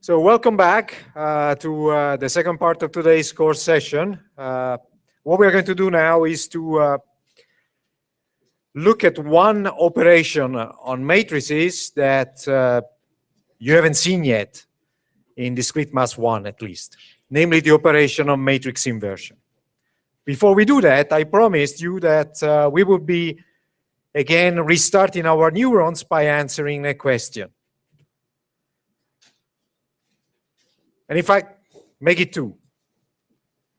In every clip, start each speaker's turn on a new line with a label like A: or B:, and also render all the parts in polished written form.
A: So welcome back to the second part of today's course session. What we're going to do now is to look at one operation on matrices that you haven't seen yet in discrete mass 1 at least, namely the operation of matrix inversion. Before we do that, I promised you that we would be again restarting our neurons by answering a question. And in fact, make it two.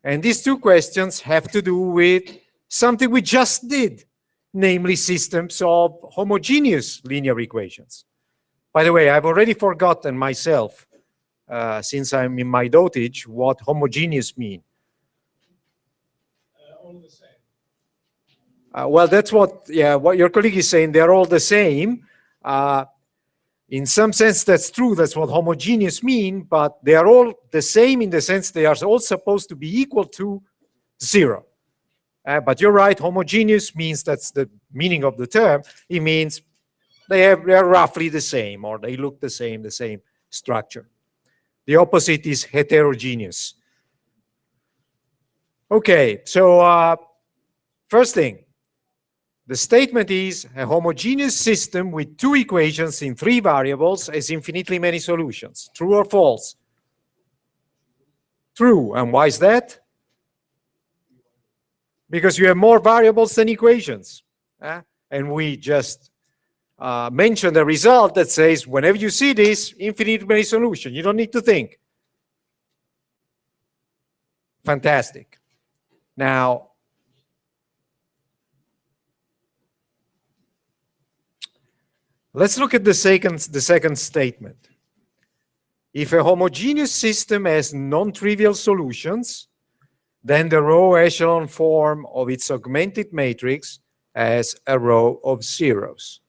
A: And these two questions have to do with something we just did, namely systems of homogeneous linear equations. By the way, I've already forgotten myself, since I'm in my dotage, what homogeneous mean.
B: All the same.
A: Well, that's what your colleague is saying. They're all the same. In some sense, that's true. That's what homogeneous mean, but they are all the same in the sense they are all supposed to be equal to 0. But you're right, homogeneous means that's the meaning of the term. It means they are roughly the same, or they look the same structure. The opposite is heterogeneous. Okay, so first thing. The statement is a homogeneous system with two equations in 3 variables has infinitely many solutions. True or false? True. And why is that? Because you have more variables than equations. And we just mentioned a result that says whenever you see this, infinitely many solutions. You don't need to think. Fantastic. Now, let's look at the second statement. If a homogeneous system has non-trivial solutions, then the row echelon form of its augmented matrix has a row of zeros.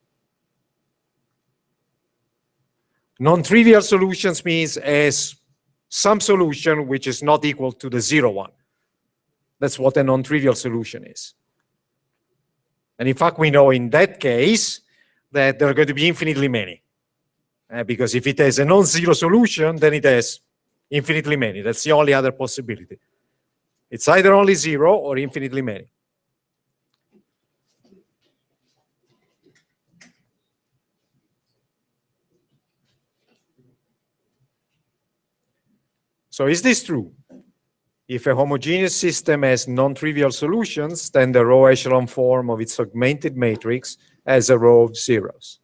A: Non-trivial solutions means as some solution which is not equal to the 0 one. That's what a non-trivial solution is. And in fact, we know in that case that there are going to be infinitely many. Because if it has a non-zero solution, then it has infinitely many. That's the only other possibility. It's either only 0 or infinitely many. So is this true? If a homogeneous system has non-trivial solutions, then the row echelon form of its augmented matrix has a row of zeros.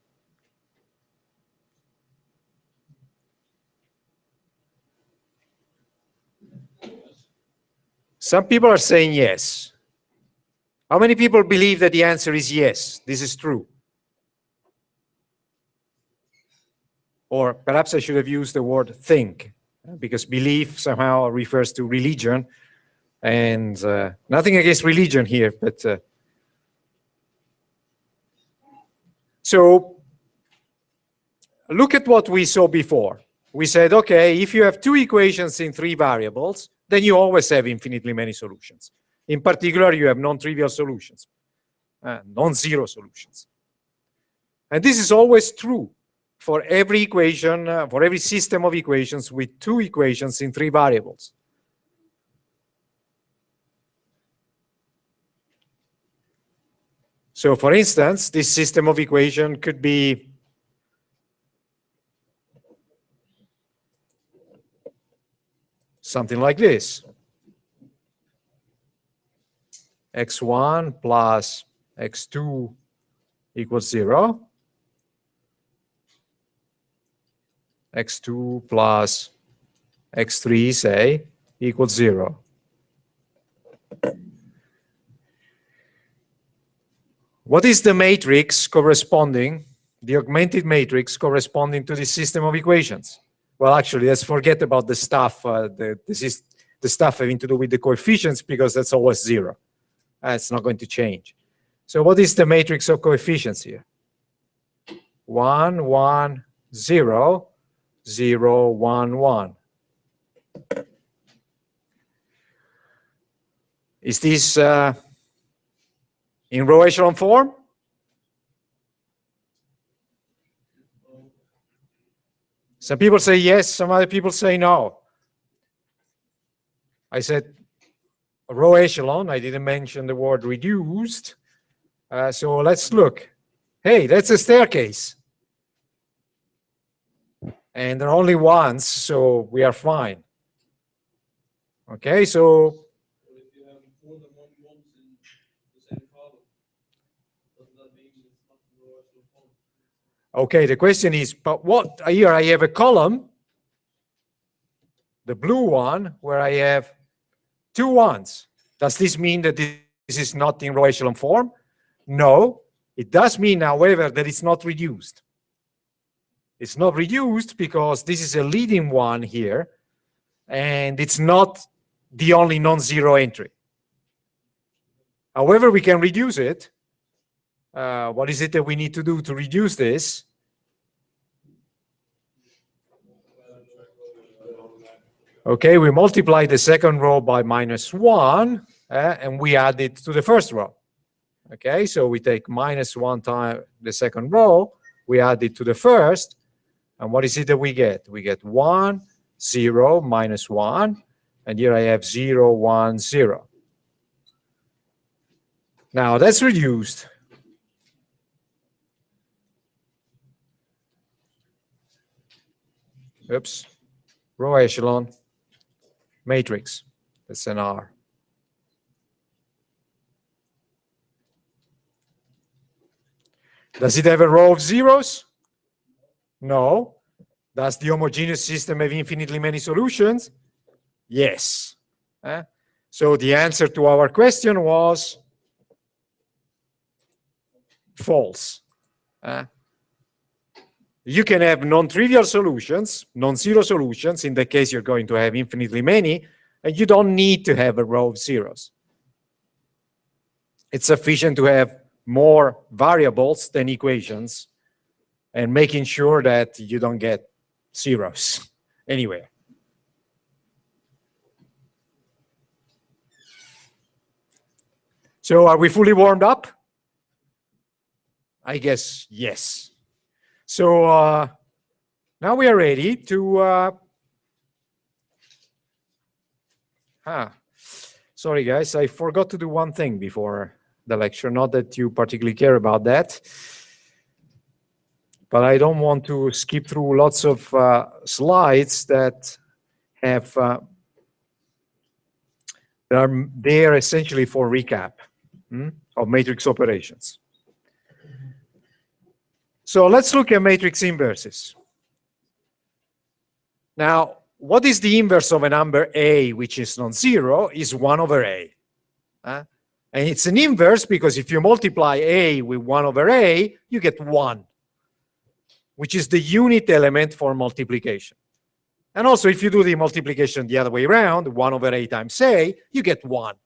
A: Some people are saying yes. How many people believe that the answer is yes, this is true? Or perhaps I should have used the word think, because belief somehow refers to religion, and nothing against religion here, but so look at what we saw before. We said, okay, if you have 2 equations in 3 variables, then you always have infinitely many solutions. In particular, you have non-trivial solutions, non-zero solutions. And this is always true for every equation, for every system of equations with 2 equations in 3 variables. So for instance, this system of equation could be something like this. x1 plus x2 equals 0. x2 plus x3, say, equals 0. What is the matrix corresponding, the augmented matrix corresponding to this system of equations? Well, actually, let's forget about the stuff, this is the stuff having to do with the coefficients, because that's always 0. It's not going to change. So what is the matrix of coefficients here? 1, 1, 0, 0, 1, 1. Is this in row echelon form? Some people say yes, some other people say no. I said row echelon. I didn't mention the word reduced. So let's look. Hey, that's a staircase. And there are only ones, so we are fine. Okay, so
B: if you have more than one ones in the same column, doesn't that mean it's not the row echelon form?
A: okay, the question is, but what here I have a column, the blue one, where I have two ones. Does this mean that this is not in row echelon form? No, it does mean, however, that it's not reduced. It's not reduced because this is a leading one here, and it's not the only non-zero entry. However, we can reduce it. What is it that we need to do to reduce this? Okay, we multiply the second row by -1, and we add it to the first row. Okay, so we take -1 times the second row, we add it to the first, and what is it that we get? We get 1, 0, -1, and here I have 0, 1, 0. Now that's reduced. Oops, row echelon matrix, that's an R. Does it have a row of zeros? No. Does the homogeneous system have infinitely many solutions? Yes. So the answer to our question was false. You can have non-trivial solutions, non-zero solutions. In that case, you're going to have infinitely many, and you don't need to have a row of zeros. It's sufficient to have more variables than equations and making sure that you don't get zeros anywhere. So are we fully warmed up? I guess yes. So now we are ready to sorry guys, I forgot to do one thing before the lecture. Not that you particularly care about that, but I don't want to skip through lots of slides that have that are there essentially for recap of matrix operations. So let's look at matrix inverses. Now, what is the inverse of a number A, which is non-zero, is 1 over A. And it's an inverse because if you multiply A with 1 over A, you get 1, which is the unit element for multiplication. And also, if you do the multiplication the other way around, 1 over A times A, you get 1.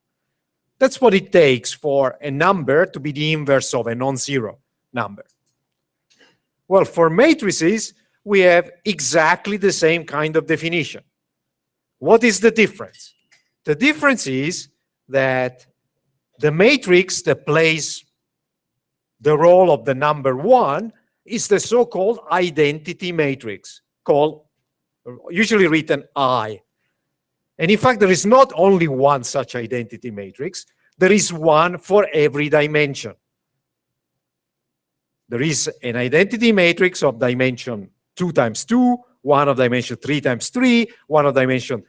A: That's what it takes for a number to be the inverse of a non-zero number. Well, for matrices, we have exactly the same kind of definition. What is the difference? The difference is that the matrix that plays the role of the number 1 is the so-called identity matrix, usually written I. And in fact, there is not only one such identity matrix, there is one for every dimension. There is an identity matrix of dimension 2 times 2, one of dimension 3 times 3, one of dimension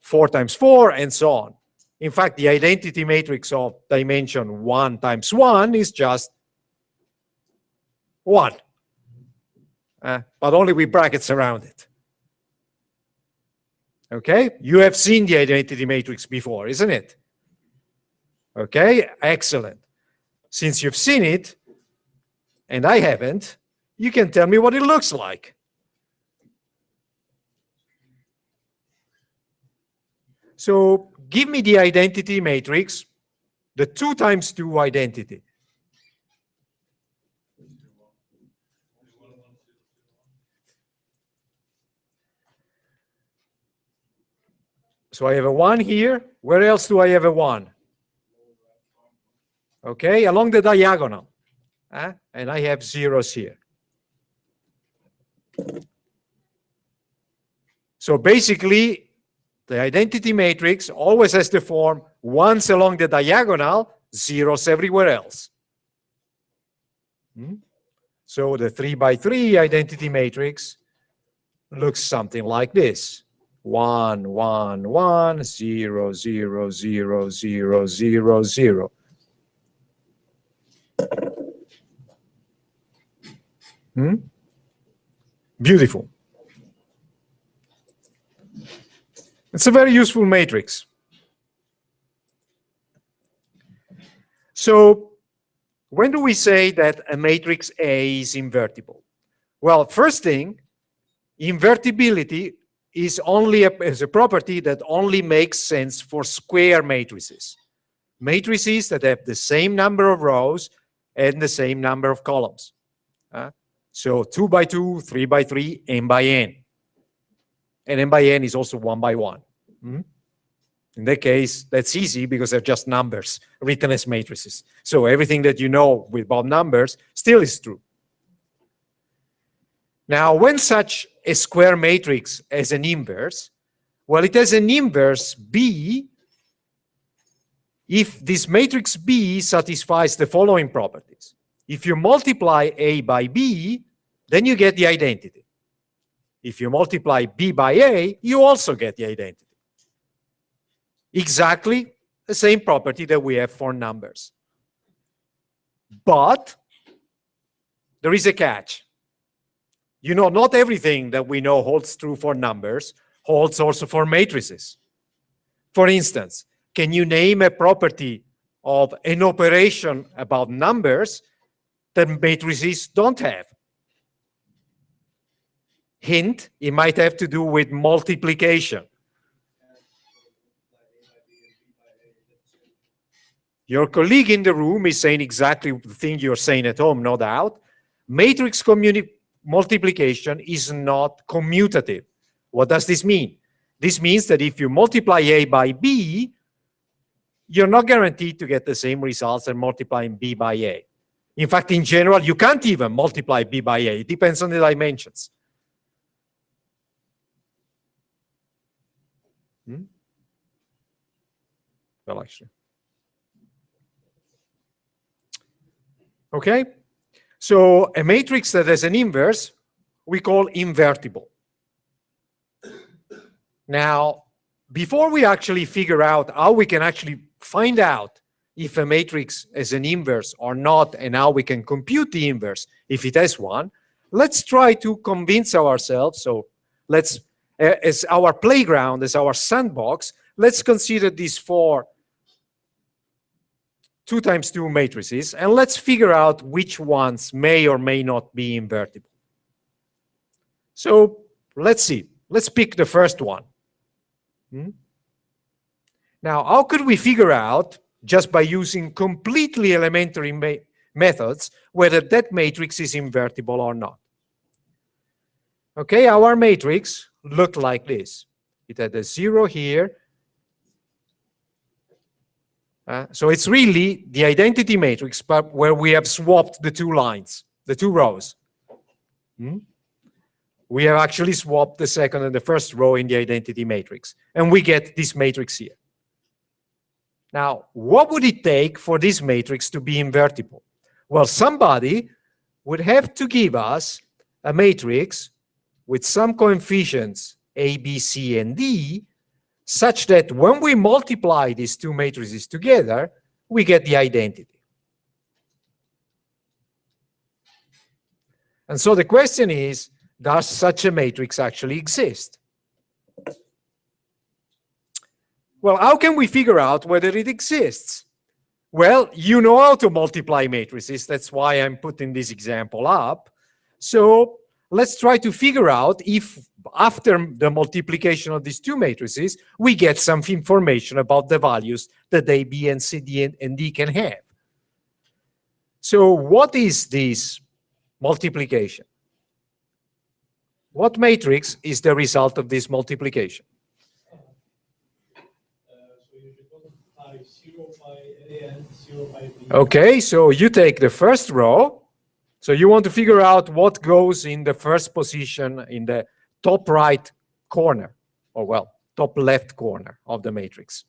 A: 4 times 4, and so on. In fact, the identity matrix of dimension 1 times 1 is just 1, but only with brackets around it. Okay, you have seen the identity matrix before, isn't it? Okay, excellent. Since you've seen it, and I haven't, you can tell me what it looks like. So give me the identity matrix, the 2 times 2 identity. So I have a 1 here. Where else do I have a 1? Okay, along the diagonal. And I have zeros here. So basically, the identity matrix always has the form ones along the diagonal, zeros everywhere else. So the 3 by 3 identity matrix looks something like this. 1, 1, 1, 0, 0, 0, 0, 0, 0. Beautiful. It's a very useful matrix. So when do we say that a matrix A is invertible? Well, first thing, invertibility is only is a property that only makes sense for square matrices. Matrices that have the same number of rows and the same number of columns. So 2 by 2, 3 by 3, n by n. And n by n is also 1 by 1. In that case, that's easy because they're just numbers written as matrices. So everything that you know about numbers still is true. Now, when such a square matrix has an inverse, well, it has an inverse B if this matrix B satisfies the following properties. If you multiply A by B, then you get the identity. If you multiply B by A, you also get the identity. Exactly the same property that we have for numbers. But there is a catch. You know, not everything that we know holds true for numbers holds also for matrices. For instance, can you name a property of an operation about numbers that matrices don't have? Hint, it might have to do with multiplication. Your colleague in the room is saying exactly the thing you're saying at home, no doubt. Matrix multiplication is not commutative. What does this mean? This means that if you multiply A by B, you're not guaranteed to get the same results as multiplying B by A. In fact, in general, you can't even multiply B by A. It depends on the dimensions. Well, actually. Okay, so a matrix that has an inverse, we call invertible. Now, before we actually figure out how we can actually find out if a matrix has an inverse or not, and how we can compute the inverse if it has one, let's try to convince ourselves. So let's, as our playground, as our sandbox, let's consider these 4 2 times 2 matrices, and let's figure out which ones may or may not be invertible. So let's see. Let's pick the first one. Now, how could we figure out, just by using completely elementary methods, whether that matrix is invertible or not? Okay, our matrix looked like this. It had a 0 here. So it's really the identity matrix, but where we have swapped the 2 lines, the 2 rows. We have actually swapped the second and the first row in the identity matrix, and we get this matrix here. Now, what would it take for this matrix to be invertible? Well, somebody would have to give us a matrix with some coefficients A, B, C, and D, such that when we multiply these 2 matrices together, we get the identity. And so the question is, does such a matrix actually exist? Well, how can we figure out whether it exists? Well, you know how to multiply matrices. That's why I'm putting this example up. So let's try to figure out if after the multiplication of these 2 matrices, we get some information about the values that A, B, and C, D, and D can have. So what is this multiplication? What matrix is the result of this multiplication? Okay, so you take the first row. So you want to figure out what goes in the first position in the top right corner. or well, top left corner of the matrix.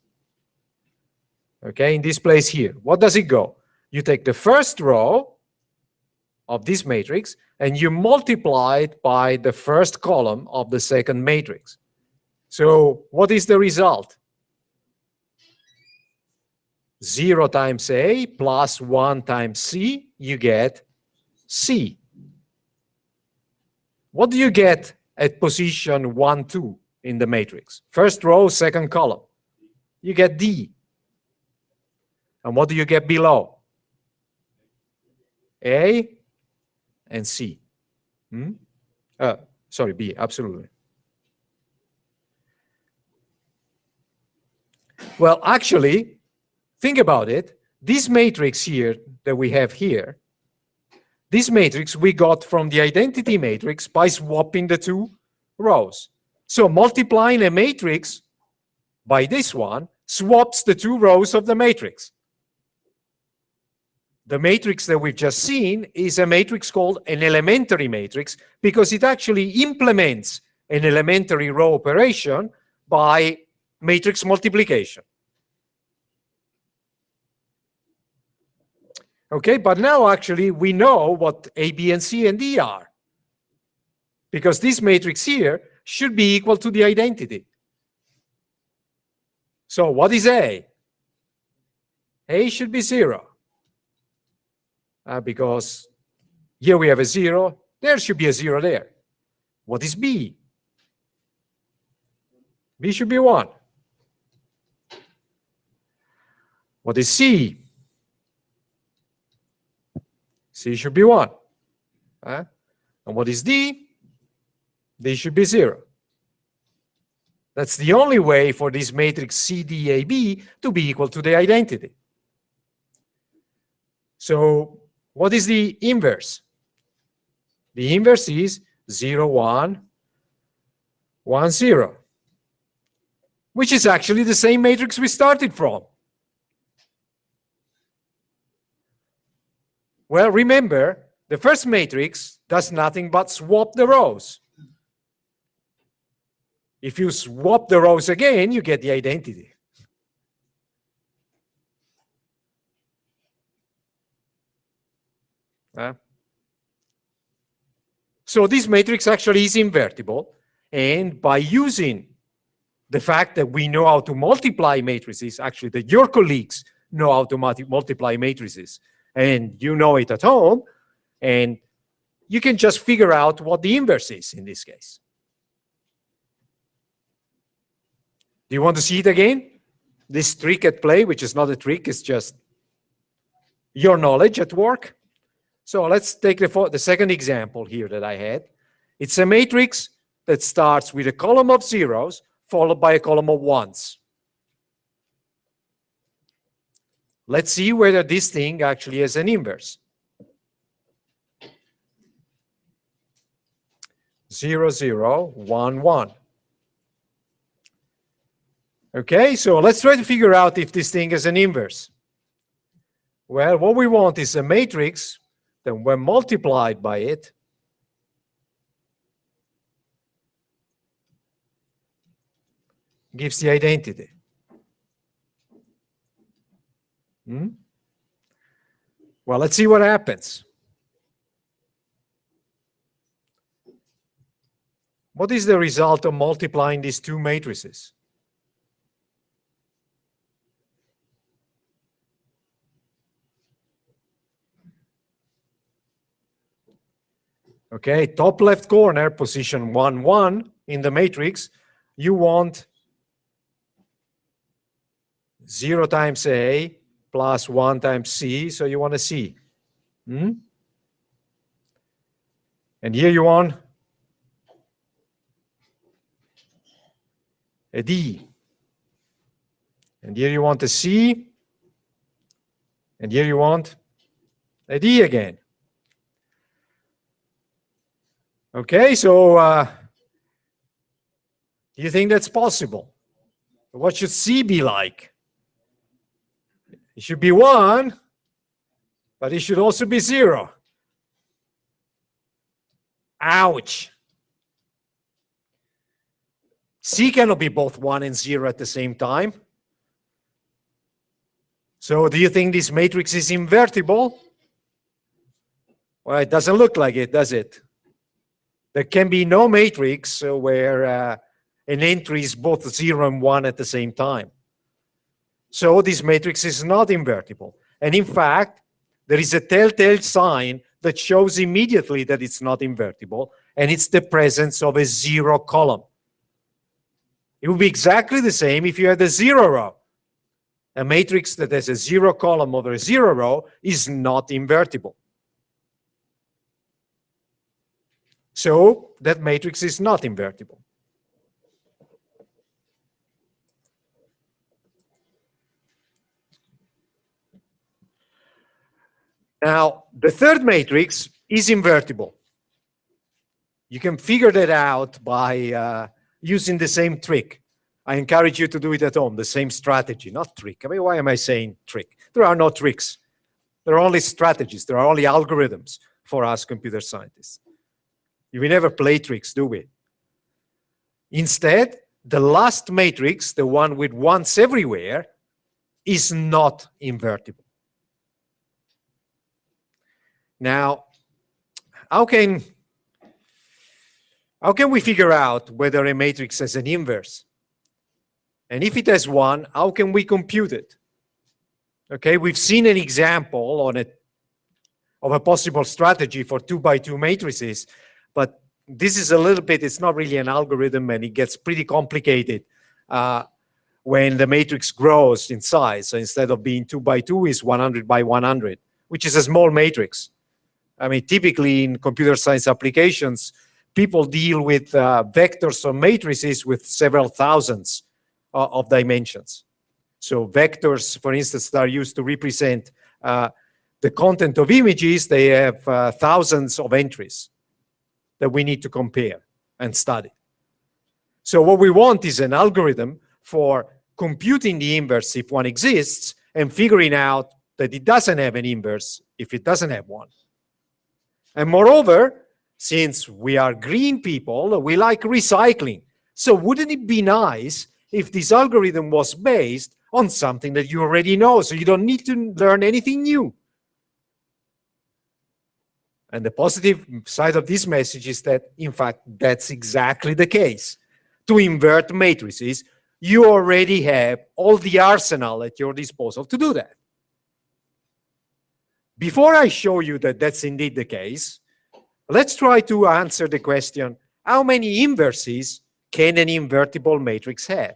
A: Okay, in this place here. What does it go? You take the first row of this matrix and you multiply it by the first column of the second matrix. So what is the result? 0 times A plus 1 times C, you get C. What do you get at position 1, 2 in the matrix? First row, second column. You get D. And what do you get below? A and C. Sorry, B, absolutely. Well, actually, think about it. This matrix here that we have here, this matrix we got from the identity matrix by swapping the two rows. So multiplying a matrix by this one swaps the two rows of the matrix. The matrix that we've just seen is a matrix called an elementary matrix because it actually implements an elementary row operation by matrix multiplication. Okay, but now actually we know what A, B, and C and D are, because this matrix here should be equal to the identity. So what is A? A should be 0. Because here we have a 0, there should be a 0 there. What is B? B should be 1. What is C? C should be 1. And what is D? D should be 0. That's the only way for this matrix CDAB to be equal to the identity. So what is the inverse? The inverse is 0, 1, 1, 0, which is actually the same matrix we started from. Well, remember, the first matrix does nothing but swap the rows. If you swap the rows again, you get the identity. So this matrix actually is invertible, and by using the fact that we know how to multiply matrices, actually that your colleagues know how to multiply matrices, and you know it at home, and you can just figure out what the inverse is in this case. Do you want to see it again? This trick at play, which is not a trick, it's just your knowledge at work. So let's take the second example here that I had. It's a matrix that starts with a column of zeros followed by a column of ones. Let's see whether this thing actually has an inverse. 0, 0, 1, 1. Okay, so let's try to figure out if this thing has an inverse. Well, what we want is a matrix that when multiplied by it, gives the identity. Well, let's see what happens. What is the result of multiplying these two matrices? Okay, top left corner, position 1, 1 in the matrix, you want 0 times A plus 1 times C, so you want a C. And here you want a D. And here you want a C. And here you want a D again. Okay, so do you think that's possible? What should C be like? It should be 1, but it should also be 0. Ouch. C cannot be both 1 and 0 at the same time. So do you think this matrix is invertible? Well, it doesn't look like it, does it? There can be no matrix where an entry is both 0 and 1 at the same time. So this matrix is not invertible. And in fact, there is a telltale sign that shows immediately that it's not invertible, and it's the presence of a 0 column. It would be exactly the same if you had a 0 row. A matrix that has a 0 column over a 0 row is not invertible. So that matrix is not invertible. Now, the third matrix is invertible. You can figure that out by using the same trick. I encourage you to do it at home, the same strategy, not trick. I mean, why am I saying trick? There are no tricks. There are only strategies. There are only algorithms for us computer scientists. We never play tricks, do we? Instead, the last matrix, the one with ones everywhere, is not invertible. Now, how can we figure out whether a matrix has an inverse? And if it has one, how can we compute it? Okay, we've seen an example of a possible strategy for 2x2 matrices, but this is a little bit, it's not really an algorithm, and it gets pretty complicated when the matrix grows in size. So instead of being 2x2, it's 100 by 100, which is a small matrix. I mean, typically in computer science applications, people deal with vectors or matrices with several thousands of dimensions. So vectors, for instance, that are used to represent the content of images, they have thousands of entries that we need to compare and study. So what we want is an algorithm for computing the inverse if one exists and figuring out that it doesn't have an inverse if it doesn't have one. And moreover, since we are green people, we like recycling. So wouldn't it be nice if this algorithm was based on something that you already know, so you don't need to learn anything new? And the positive side of this message is that, in fact, that's exactly the case. To invert matrices, you already have all the arsenal at your disposal to do that. Before I show you that that's indeed the case, let's try to answer the question, how many inverses can an invertible matrix have?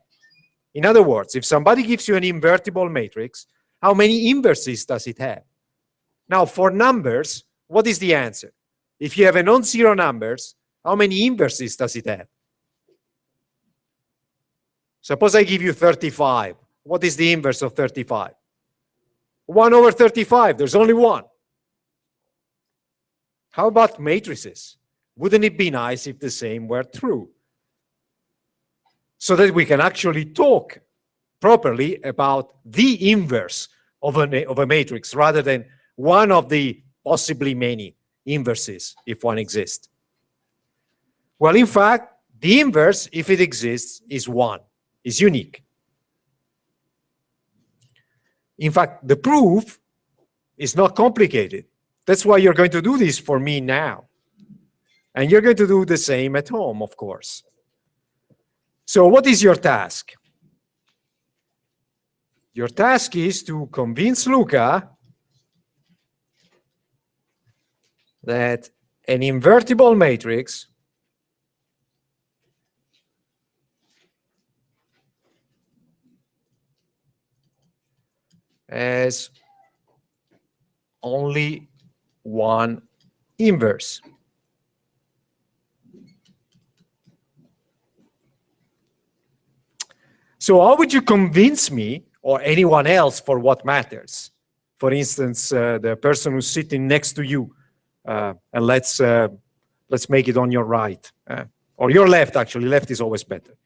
A: In other words, if somebody gives you an invertible matrix, how many inverses does it have? Now, for numbers, what is the answer? If you have a non-zero numbers, how many inverses does it have? Suppose I give you 35. What is the inverse of 35? 1 over 35, there's only one. How about matrices? Wouldn't it be nice if the same were true? So that we can actually talk properly about the inverse of a matrix rather than one of the possibly many inverses if one exists. Well, in fact, the inverse, if it exists, is 1, is unique. In fact, the proof is not complicated. That's why you're going to do this for me now. And you're going to do the same at home, of course. So what is your task? Your task is to convince Luca that an invertible matrix has only one inverse. So how would you convince me, or anyone else for what matters? For instance, the person who's sitting next to you, and let's make it on your right, or your left, actually. Left is always better.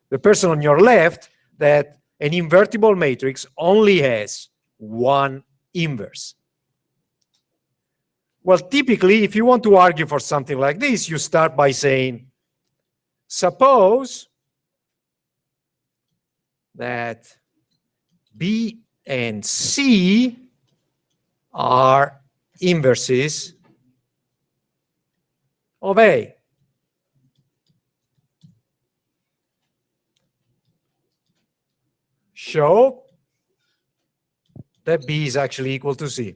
A: The person on your left, that an invertible matrix only has one inverse. Well, typically, if you want to argue for something like this, you start by saying, suppose that B and C are inverses of A. Show that B is actually equal to C.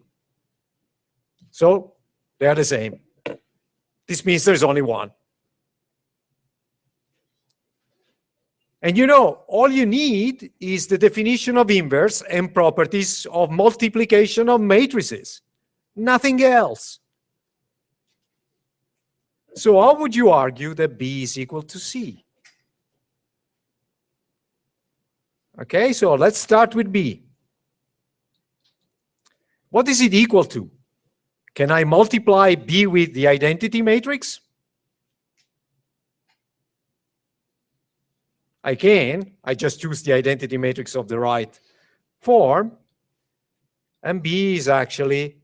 A: So they are the same. This means there's only one. And you know, all you need is the definition of inverse and properties of multiplication of matrices. Nothing else. So how would you argue that B is equal to C? Okay, so let's start with B. What is it equal to? Can I multiply B with the identity matrix? I can. I just choose the identity matrix of the right form. And B is actually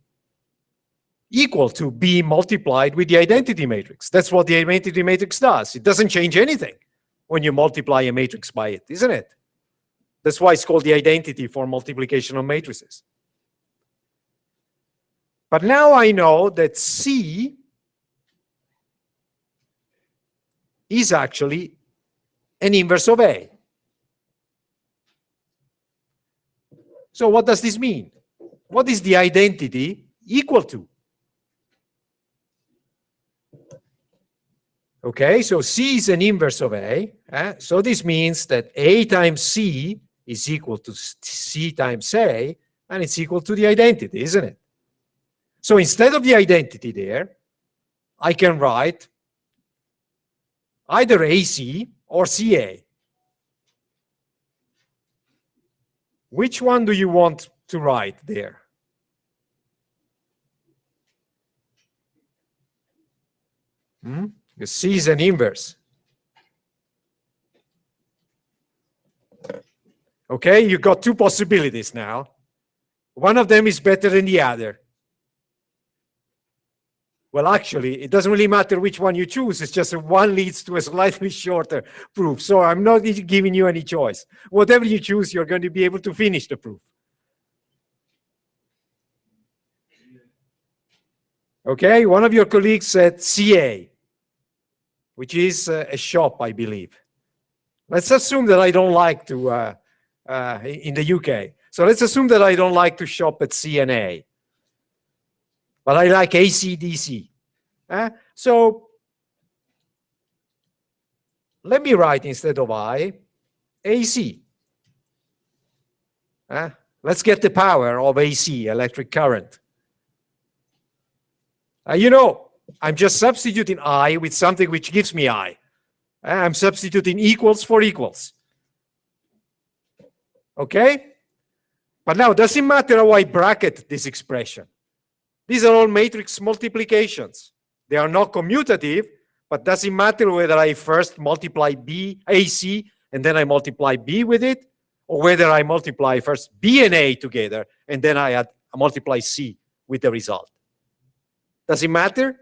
A: equal to B multiplied with the identity matrix. That's what the identity matrix does. It doesn't change anything when you multiply a matrix by it, isn't it? That's why it's called the identity for multiplication of matrices. But now I know that C is actually an inverse of A. So what does this mean? What is the identity equal to? Okay, so C is an inverse of A. So this means that A times C is equal to C times A, and it's equal to the identity, isn't it? So instead of the identity there, I can write either AC or CA. Which one do you want to write there? Because C is an inverse. Okay, you got two possibilities now. One of them is better than the other. Well, actually, it doesn't really matter which one you choose. It's just that one leads to a slightly shorter proof. So I'm not giving you any choice. Whatever you choose, you're going to be able to finish the proof. Okay, one of your colleagues said CA, which is a shop, I believe. Let's assume that I don't like to, in the UK. So let's assume that I don't like to shop at C&A. But I like ACDC. So let me write instead of I, AC. Let's get the power of AC, electric current. You know, I'm just substituting I with something which gives me I. I'm substituting equals for equals. Okay? But now, does it matter how I bracket this expression? These are all matrix multiplications. They are not commutative, but does it matter whether I first multiply B, AC, and then I multiply B with it, or whether I multiply first B and A together, and then I multiply C with the result? Does it matter?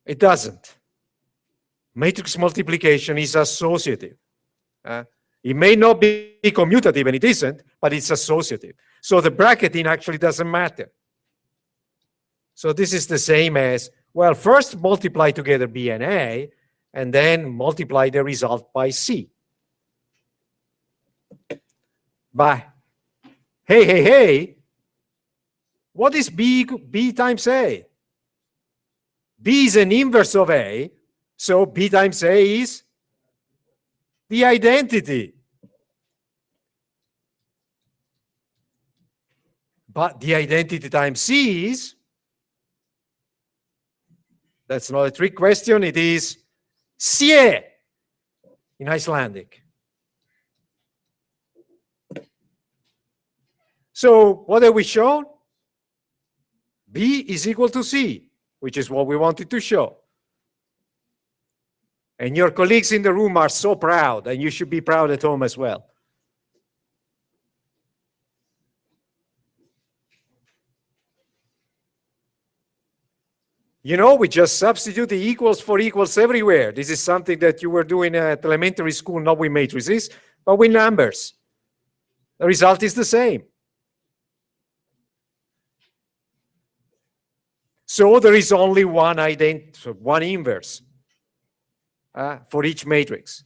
A: It doesn't. Matrix multiplication is associative. It may not be commutative, and it isn't, but it's associative. So the bracketing actually doesn't matter. So this is the same as, well, first multiply together B and A, and then multiply the result by C. But hey, what is B times A? B is an inverse of A, so B times A is the identity. But the identity times C is, that's not a trick question, it is CA in Icelandic. So what have we shown? B is equal to C, which is what we wanted to show. And your colleagues in the room are so proud, and you should be proud at home as well. You know, we just substitute the equals for equals everywhere. This is something that you were doing at elementary school, not with matrices, but with numbers. The result is the same. So there is only one inverse for each matrix.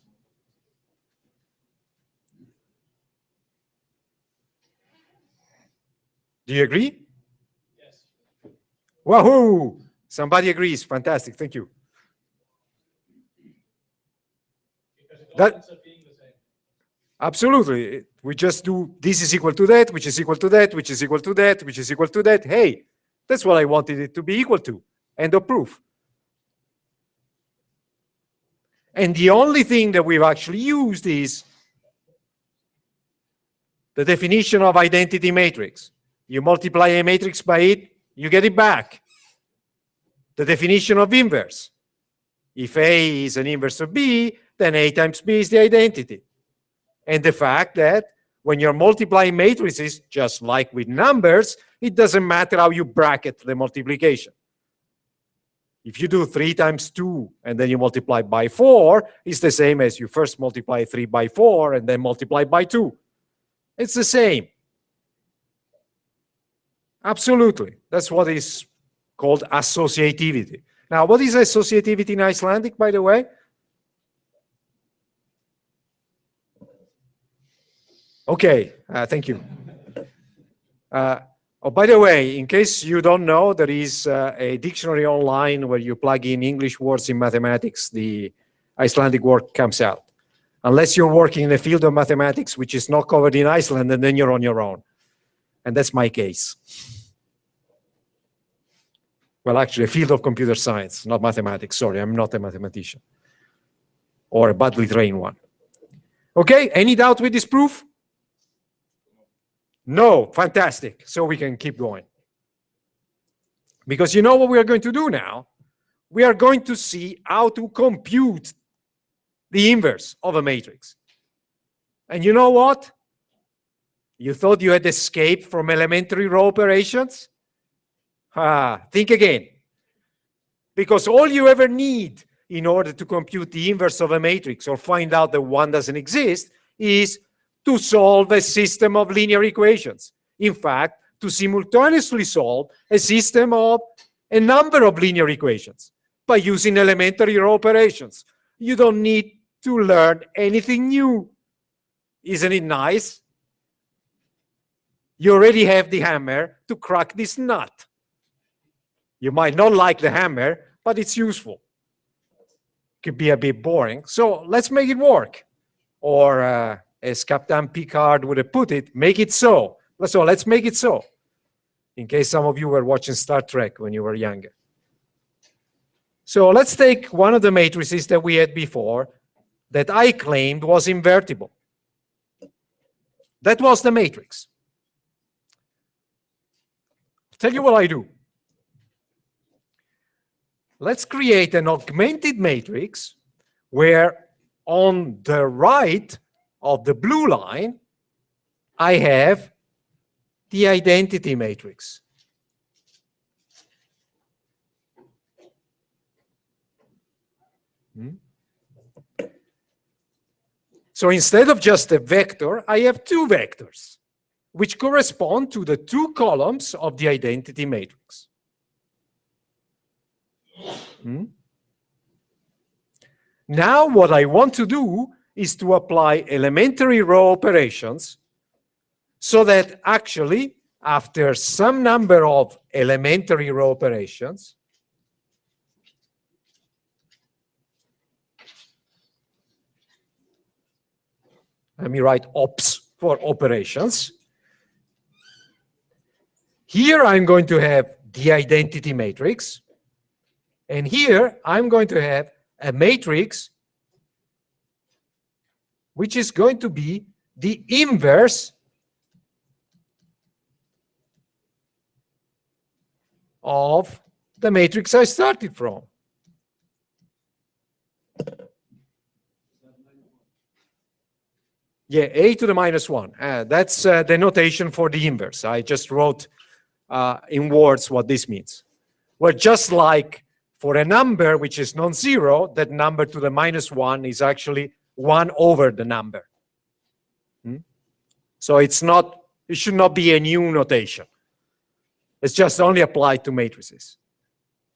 A: Do you agree?
B: Yes.
A: Wahoo! Somebody agrees. Fantastic. Thank you.
B: Because it all
A: That-
B: ends up being the same.
A: Absolutely. We just do this is equal to that, which is equal to that, which is equal to that, which is equal to that. Hey, that's what I wanted it to be equal to. End of proof. And the only thing that we've actually used is the definition of identity matrix. You multiply a matrix by it, you get it back. The definition of inverse. If A is an inverse of B, then A times B is the identity. And the fact that when you're multiplying matrices, just like with numbers, it doesn't matter how you bracket the multiplication. If you do 3 times 2 and then you multiply by 4, it's the same as you first multiply 3 by 4 and then multiply by 2. It's the same. Absolutely. That's what is called associativity. Now, what is associativity in Icelandic, by the way? Okay, thank you. Oh, by the way, in case you don't know, there is a dictionary online where you plug in English words in mathematics, the Icelandic word comes out. Unless you're working in the field of mathematics, which is not covered in Iceland, and then you're on your own. And that's my case. Well, actually, a field of computer science, not mathematics. Sorry, I'm not a mathematician. Or a badly trained one. Okay, any doubt with this proof? No, fantastic. So we can keep going. Because you know what we are going to do now? We are going to see how to compute the inverse of a matrix. And you know what? You thought you had escaped from elementary row operations? Think again. Because all you ever need in order to compute the inverse of a matrix or find out that one doesn't exist is to solve a system of linear equations. In fact, to simultaneously solve a system of a number of linear equations by using elementary row operations. You don't need to learn anything new. Isn't it nice? You already have the hammer to crack this nut. You might not like the hammer, but it's useful. Could be a bit boring. So let's make it work. Or as Captain Picard would have put it, make it so. So let's make it so. In case some of you were watching Star Trek when you were younger. So let's take one of the matrices that we had before that I claimed was invertible. That was the matrix. I'll tell you what I do. Let's create an augmented matrix where on the right of the blue line, I have the identity matrix. So instead of just a vector, I have 2 vectors, which correspond to the 2 columns of the identity matrix. Now what I want to do is to apply elementary row operations so that actually, after some number of elementary row operations, let me write ops for operations. Here I'm going to have the identity matrix. And here I'm going to have a matrix which is going to be the inverse of the matrix I started from. Yeah, a to the minus 1. That's the notation for the inverse. I just wrote in words what this means. Well, just like for a number which is non-zero, that number to the -1 is actually 1 over the number. So it should not be a new notation. It's just only applied to matrices.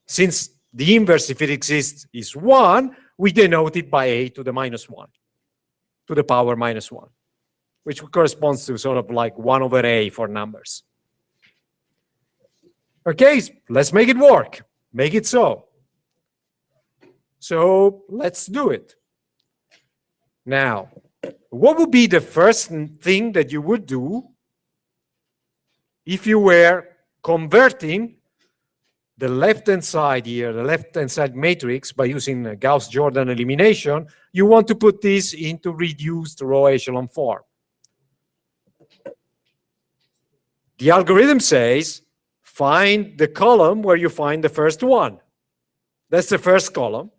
A: Since the inverse, if it exists, is 1, we denote it by a to the -1, to the power -1, which corresponds to sort of like 1 over a for numbers. Okay, let's make it work. Make it so. So let's do it. Now, what would be the first thing that you would do if you were converting the left-hand side here, the left-hand side matrix, by using Gauss-Jordan elimination? You want to put this into reduced row echelon form. The algorithm says, find the column where you find the first one. That's the first column.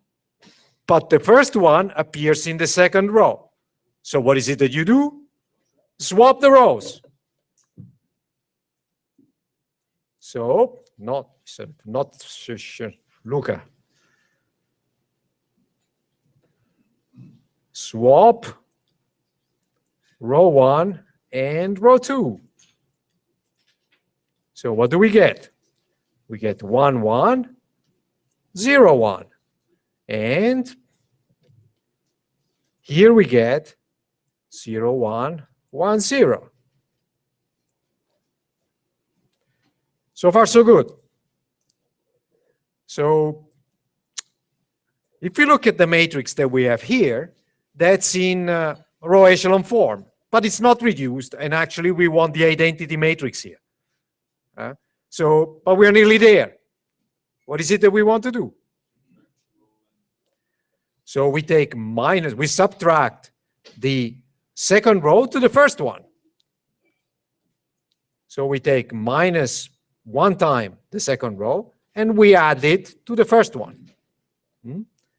A: But the first one appears in the second row. So what is it that you do? Swap the rows. So, not Luca. Swap row 1 and row 2. So what do we get? We get 1, 1, 0, 1. And here we get 0, 1, 1, 0. So far, so good. So if you look at the matrix that we have here, that's in row echelon form, but it's not reduced. And actually, we want the identity matrix here. But we're nearly there. What is it that we want to do? So we we subtract the second row to the first one. So we take -1 time the second row, and we add it to the first one.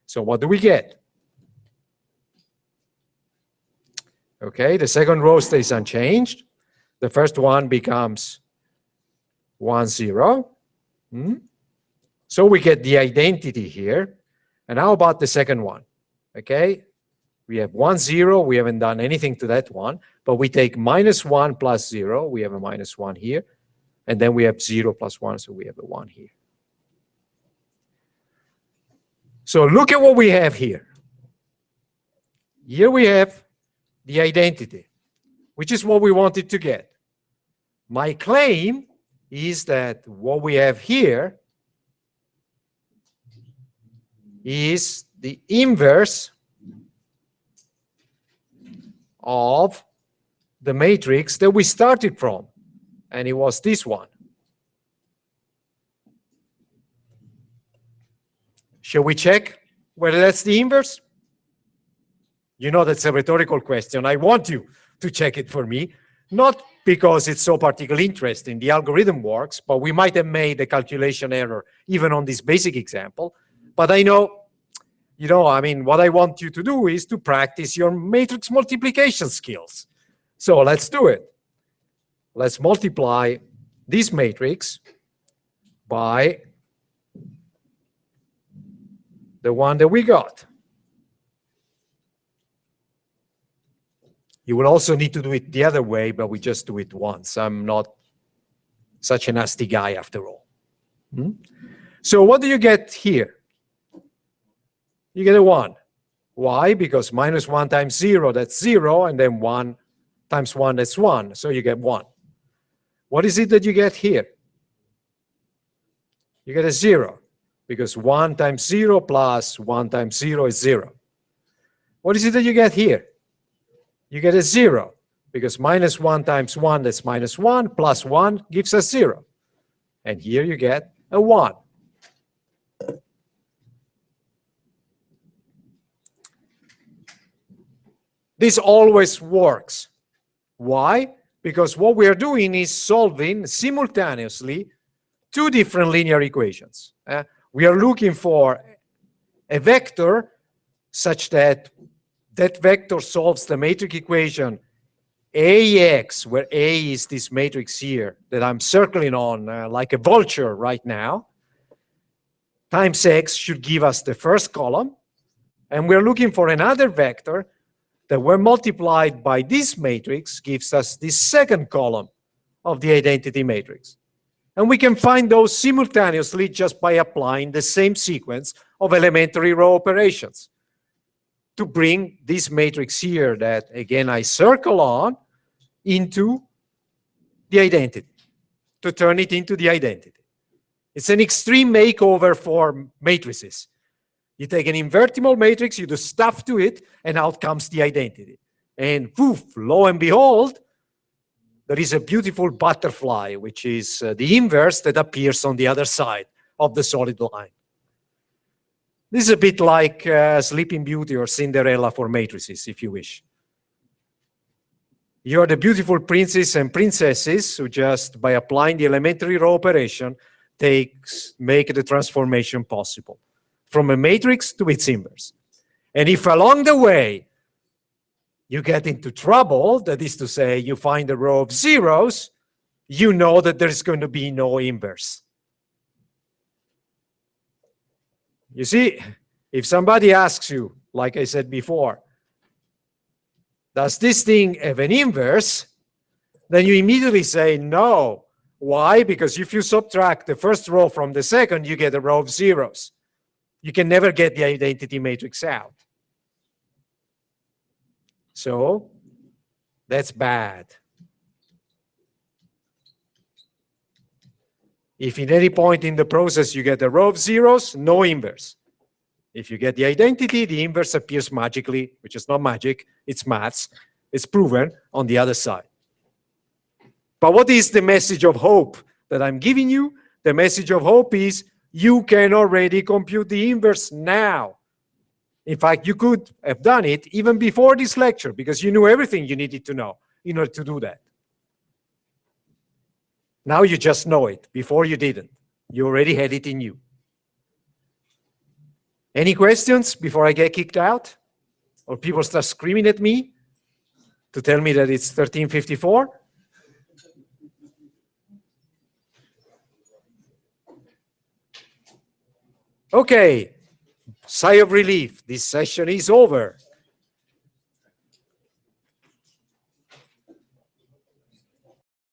A: So what do we get? Okay, the second row stays unchanged. The first one becomes 1, 0. So we get the identity here. And how about the second one? Okay, we have 1, 0. We haven't done anything to that one, but we take -1 plus 0. We have a -1 here. And then we have 0 plus 1, so we have a 1 here. So look at what we have here. Here we have the identity, which is what we wanted to get. My claim is that what we have here is the inverse of the matrix that we started from, and it was this one. Shall we check whether that's the inverse? You know, that's a rhetorical question. I want you to check it for me, not because it's so particularly interesting. The algorithm works, but we might have made a calculation error even on this basic example. But I know, I mean, what I want you to do is to practice your matrix multiplication skills. So let's do it. Let's multiply this matrix by the one that we got. You will also need to do it the other way, but we just do it once. I'm not such a nasty guy after all. So what do you get here? You get a 1. Why? Because -1 times 0, that's 0, and then 1 times 1, that's 1. So you get 1. What is it that you get here? You get a 0, because 1 times 0 plus 1 times 0 is 0. What is it that you get here? You get a 0, because -1 times 1, that's -1, plus 1 gives us 0. And here you get a 1. This always works. Why? Because what we are doing is solving simultaneously 2 different linear equations. We are looking for a vector such that that vector solves the matrix equation AX, where A is this matrix here that I'm circling on like a vulture right now. times x should give us the first column. And we're looking for another vector that, when multiplied by this matrix, gives us the second column of the identity matrix. And we can find those simultaneously just by applying the same sequence of elementary row operations to bring this matrix here that, again, I circle on into the identity, to turn it into the identity. It's an extreme makeover for matrices. You take an invertible matrix, you do stuff to it, and out comes the identity. And poof, lo and behold, there is a beautiful butterfly, which is the inverse that appears on the other side of the solid line. This is a bit like Sleeping Beauty or Cinderella for matrices, if you wish. You're the beautiful princes and princesses who just, by applying the elementary row operation, make the transformation possible from a matrix to its inverse. And if along the way you get into trouble, that is to say, you find a row of zeros, you know that there's going to be no inverse. You see, if somebody asks you, like I said before, does this thing have an inverse? Then you immediately say no. Why? Because if you subtract the first row from the second, you get a row of zeros. You can never get the identity matrix out. So that's bad. If in any point in the process you get a row of zeros, no inverse. If you get the identity, the inverse appears magically, which is not magic, it's maths. It's proven on the other side. But what is the message of hope that I'm giving you? The message of hope is you can already compute the inverse now. In fact, you could have done it even before this lecture because you knew everything you needed to know in order to do that. Now you just know it. Before you didn't. You already had it in you. Any questions before I get kicked out? Or people start screaming at me to tell me that it's 1354? Okay, sigh of relief. This session is over.